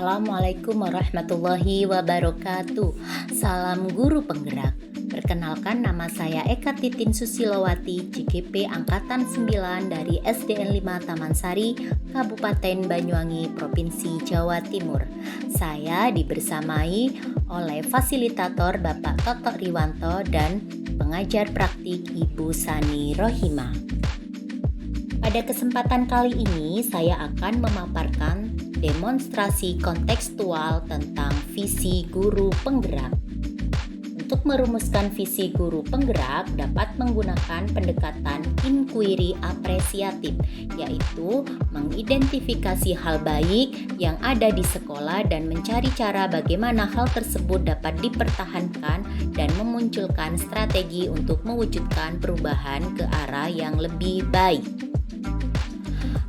Assalamualaikum warahmatullahi wabarakatuh. Salam guru penggerak. Perkenalkan, nama saya Eka Titin Susilowati, CGP Angkatan 9 dari SDN 5 Taman Sari, Kabupaten Banyuwangi, Provinsi Jawa Timur. Saya dibersamai oleh fasilitator Bapak Toto Riwanto dan pengajar praktik Ibu Sani Rohima. Pada kesempatan kali ini saya akan memaparkan demonstrasi kontekstual tentang visi guru penggerak. Untuk merumuskan visi guru penggerak dapat menggunakan pendekatan inquiry apresiatif, yaitu mengidentifikasi hal baik yang ada di sekolah dan mencari cara bagaimana hal tersebut dapat dipertahankan dan memunculkan strategi untuk mewujudkan perubahan ke arah yang lebih baik.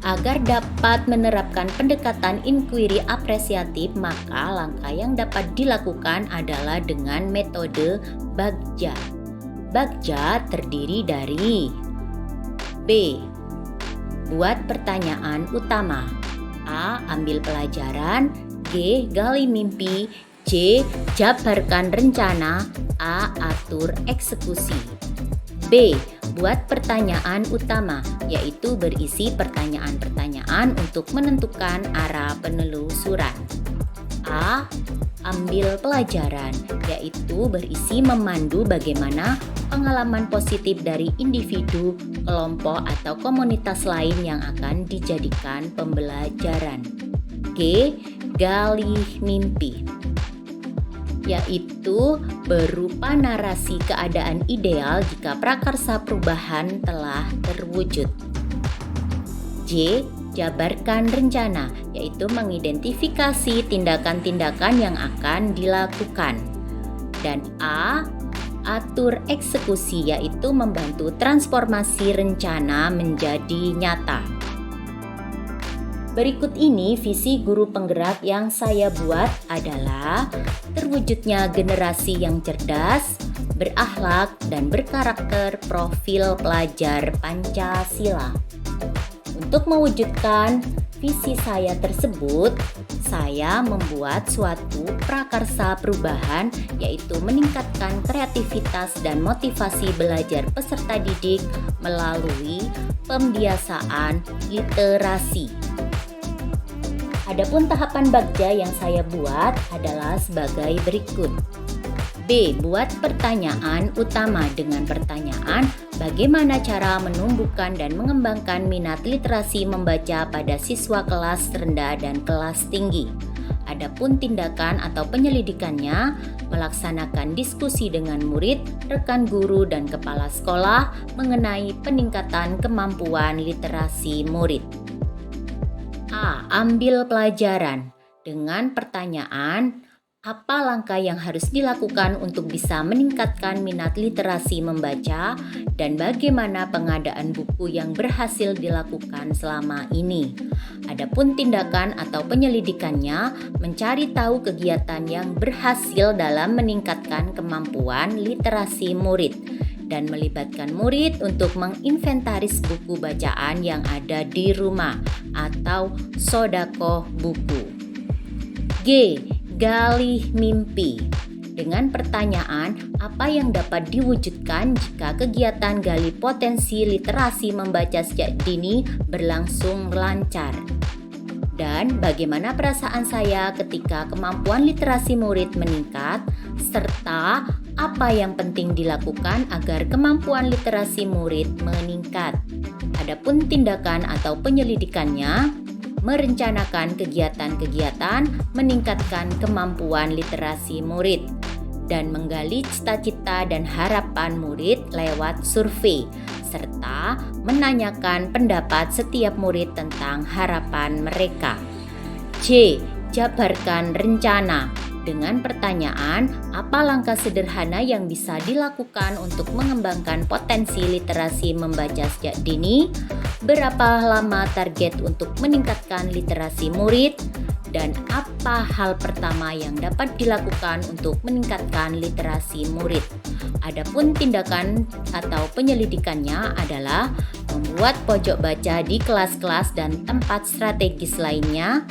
Agar dapat menerapkan pendekatan inquiry apresiatif, maka langkah yang dapat dilakukan adalah dengan metode Bagja. Bagja terdiri dari B. Buat pertanyaan utama. A. Ambil pelajaran. G. Gali mimpi. C. Jabarkan rencana. A. Atur eksekusi. B. Buat pertanyaan utama, yaitu berisi pertanyaan-pertanyaan untuk menentukan arah penelusuran. A. Ambil pelajaran, yaitu berisi memandu bagaimana pengalaman positif dari individu, kelompok, atau komunitas lain yang akan dijadikan pembelajaran. G. Gali mimpi, yaitu berupa narasi keadaan ideal jika prakarsa perubahan telah terwujud. J. Jabarkan rencana, yaitu mengidentifikasi tindakan-tindakan yang akan dilakukan. Dan A. Atur eksekusi, yaitu membantu transformasi rencana menjadi nyata. Berikut ini visi guru penggerak yang saya buat adalah terwujudnya generasi yang cerdas, berakhlak, dan berkarakter profil pelajar Pancasila. Untuk mewujudkan visi saya tersebut, saya membuat suatu prakarsa perubahan, yaitu meningkatkan kreativitas dan motivasi belajar peserta didik melalui pembiasaan literasi. Adapun tahapan Bagja yang saya buat adalah sebagai berikut. B. Buat pertanyaan utama dengan pertanyaan bagaimana cara menumbuhkan dan mengembangkan minat literasi membaca pada siswa kelas rendah dan kelas tinggi. Adapun tindakan atau penyelidikannya, melaksanakan diskusi dengan murid, rekan guru, dan kepala sekolah mengenai peningkatan kemampuan literasi murid. A. Ambil pelajaran dengan pertanyaan, apa langkah yang harus dilakukan untuk bisa meningkatkan minat literasi membaca dan bagaimana pengadaan buku yang berhasil dilakukan selama ini. Adapun tindakan atau penyelidikannya, mencari tahu kegiatan yang berhasil dalam meningkatkan kemampuan literasi murid dan melibatkan murid untuk menginventaris buku bacaan yang ada di rumah atau sodakoh buku. G. Gali mimpi dengan pertanyaan apa yang dapat diwujudkan jika kegiatan gali potensi literasi membaca sejak dini berlangsung lancar. Dan bagaimana perasaan saya ketika kemampuan literasi murid meningkat, serta apa yang penting dilakukan agar kemampuan literasi murid meningkat. Adapun tindakan atau penyelidikannya, merencanakan kegiatan-kegiatan meningkatkan kemampuan literasi murid dan menggali cita-cita dan harapan murid lewat survei, serta menanyakan pendapat setiap murid tentang harapan mereka. C. Jabarkan rencana dengan pertanyaan, apa langkah sederhana yang bisa dilakukan untuk mengembangkan potensi literasi membaca sejak dini, berapa lama target untuk meningkatkan literasi murid, dan apa hal pertama yang dapat dilakukan untuk meningkatkan literasi murid. Adapun tindakan atau penyelidikannya adalah membuat pojok baca di kelas-kelas dan tempat strategis lainnya,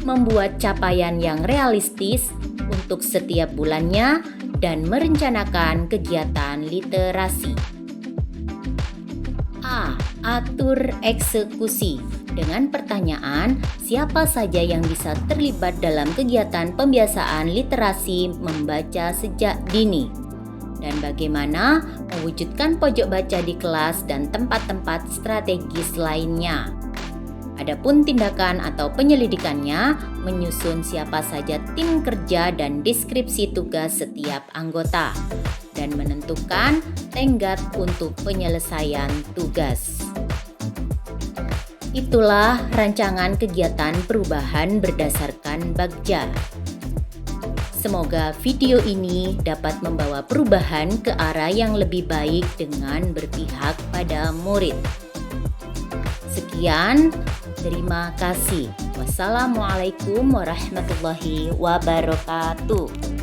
membuat capaian yang realistis untuk setiap bulannya, dan merencanakan kegiatan literasi. A. Atur eksekusi dengan pertanyaan, siapa saja yang bisa terlibat dalam kegiatan pembiasaan literasi membaca sejak dini? Dan bagaimana mewujudkan pojok baca di kelas dan tempat-tempat strategis lainnya. Adapun tindakan atau penyelidikannya, menyusun siapa saja tim kerja dan deskripsi tugas setiap anggota, dan menentukan tenggat untuk penyelesaian tugas. Itulah rancangan kegiatan perubahan berdasarkan Bagja. Semoga video ini dapat membawa perubahan ke arah yang lebih baik dengan berpihak pada murid. Sekian, terima kasih. Wassalamualaikum warahmatullahi wabarakatuh.